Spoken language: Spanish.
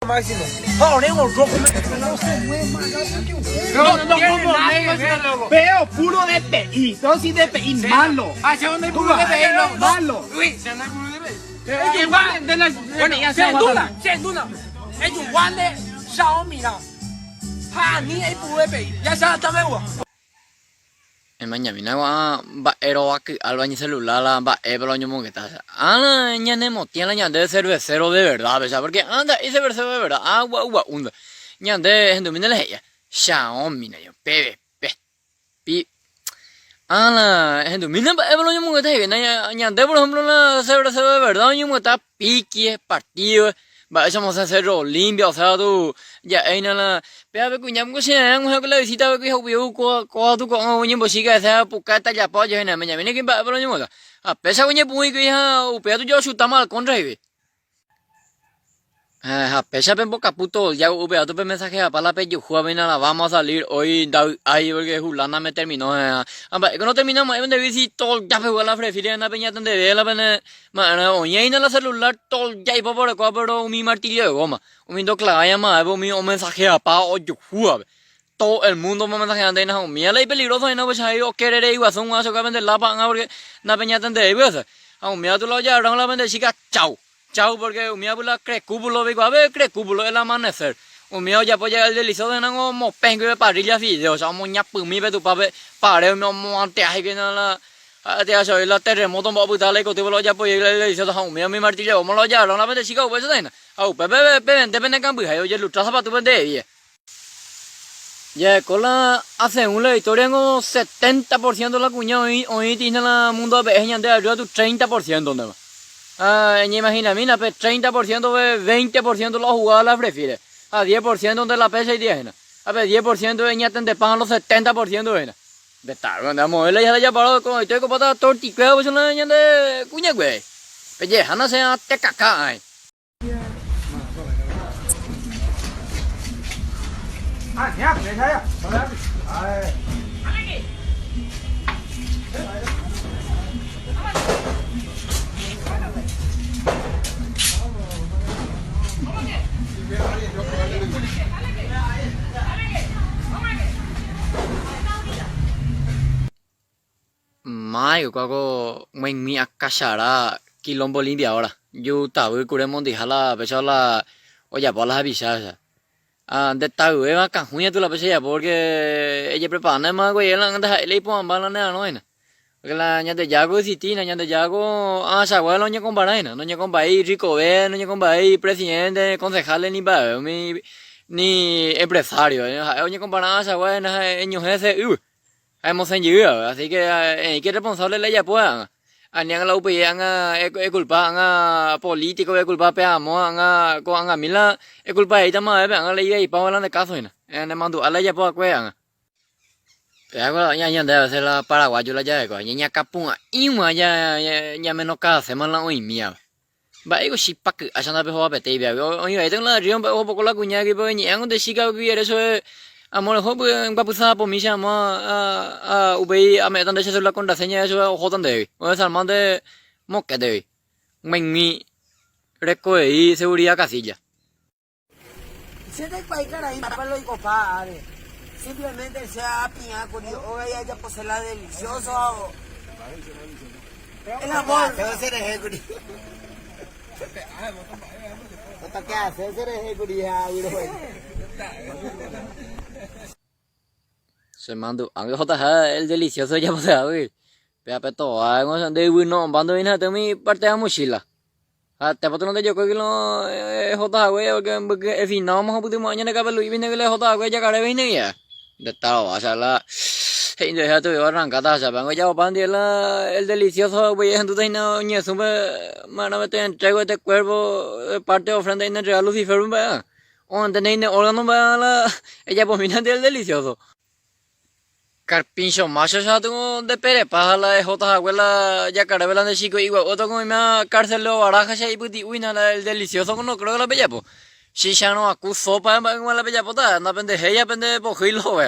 máximo. Ahora hemos rojo. No, veo puro DPI, dosis DPI, malo. ¿Dónde puro DPI? Malo. Uy, se anda puro DPI. Bueno, ya se Sen Duna. Es un guante Xiaomi啦。哈，你也不会背，ya sabes también我。Mañana vine a ero aquí al baño celular la ba ebro ñomo que está. Ah, ñane motiela ñande cervecero de verdad, ¿sabes? Porque anda ese cervecero de verdad. Agua unda. Ñande gente mine le ya. Xiaomi na yo. Pe. Pi. Ah, gente mine ebro ñomo que está. Ñande por ejemplo la cervecero de verdad ñomo que está piqui partido. Va, vamos a hacerlo limpio, o sea, tú ya hay nada. Pero que cuñamos que sea, no es que la visita que yo cuando tú con un niño chica esa pucata ya pollo en la mañana viene que va pero no moda. A pesar que muy que ya upea tú yo chutamos al contra y a pesar en boca puto ya upea tu mensaje para la pe yo juega vamos a salir hoy ahí porque Julana me terminó. Que no terminamos ahí donde visito ya fue la prefiere en la peña donde ve la pena mana oye en la celular todo ya iba por acá pero mi martillo de goma un do clava más mi mensaje para hoy yo juega todo el mundo me mensajeando en la mía la peligroso y no pues ahí o querer igual son a que vender la pan porque la peña donde ve a mía tú lo ya la vende chica chao porque un mío la cúpulo digo a ver cúpulo el amanecer un mío ya pues llegar el delicioso de no mo pengo de parrilla video o sea moña pumi pe tu pape pare mi monte ahí que no la te ha salido el terremoto mo puta le cotivo lo ya pues el delicioso un mío mi martillo mo lo ya la vende chica pues eso au pepe depende campo y oye lucha zapato vende bien ya con la hace una historia en un 70% la cuña hoy tiene la mundo de gente arriba tu 30% donde va imagina, mira, pues 30%, 20% lo jugaba la prefiere. A 10% de la pesa y 10. A ver, 10% de ña te pagan los 70% de. De tal, cuando vamos, él ya parado con estoy con pata tortiqueo, pues una ña de cuña, güey. Pues ya, no se te caca, ay. Mai có mình mi akashara quilombo limpia ahora. Yo tahu curemos dijala pesar la oye por las avisas. De tahu va cajuña tú la pesaya porque ella prepara nada más güey la anda le pon bala nada no ena. Porque la ña de yago sitina ña de yago sa güey lo ña con baraina, no ña con bai rico ve, no ña con bai presidente, concejales ni ba ni empresario. Oye con baraina sa güey na eño ese hemos entendido, así que ¿qué responsable le ya puedan? Aniang la UPI es culpa anga político es culpa peamo anga ko anga mila es culpa ita ma anga le y pa wala de caso ina en mandu ala ya po kwe anga pero ya de ser la paraguayo la ya ko ña kapunga iwa ya menos ka semana hoy mía ba ego shipak asana be ho bete bia oyo eten la rion ba ho poco la cuña que po ña de chica que eso amor ho en papusa po mi llama ubei a me donde se la contraseña eso ojo donde o es armando de moque de mi reco y seguridad casilla Se te puede caer ahí para lo compadre. Simplemente sea piña con o ella ya posee la delicioso. El amor debe ser ejecutivo. ¿Qué hace? Ser ejecutivo. se mando aunque jota el delicioso ya pues güey pero peto algo de bueno bando viene de mi parte de mochila te patrón de yo creo que lo jota güey porque en fin no vamos a poder mañana que lo viene que le jota güey ya cara viene ya de tal o sea la gente ya te va arrancada ya vengo ya pan el delicioso güey en tu teina ñe sube mano me te entrego este cuerpo parte ofrenda en regalo Lucifer va o tenéis órgano va la ella pues viene del delicioso Carpincho macho ya tengo de pere para la jota abuela ya carabela de chico igual otro como me cárcel lo baraja ya y puti uy nada el delicioso no creo que la bella po si ya no acuso para la bella pota no pendeja ya pende po hilo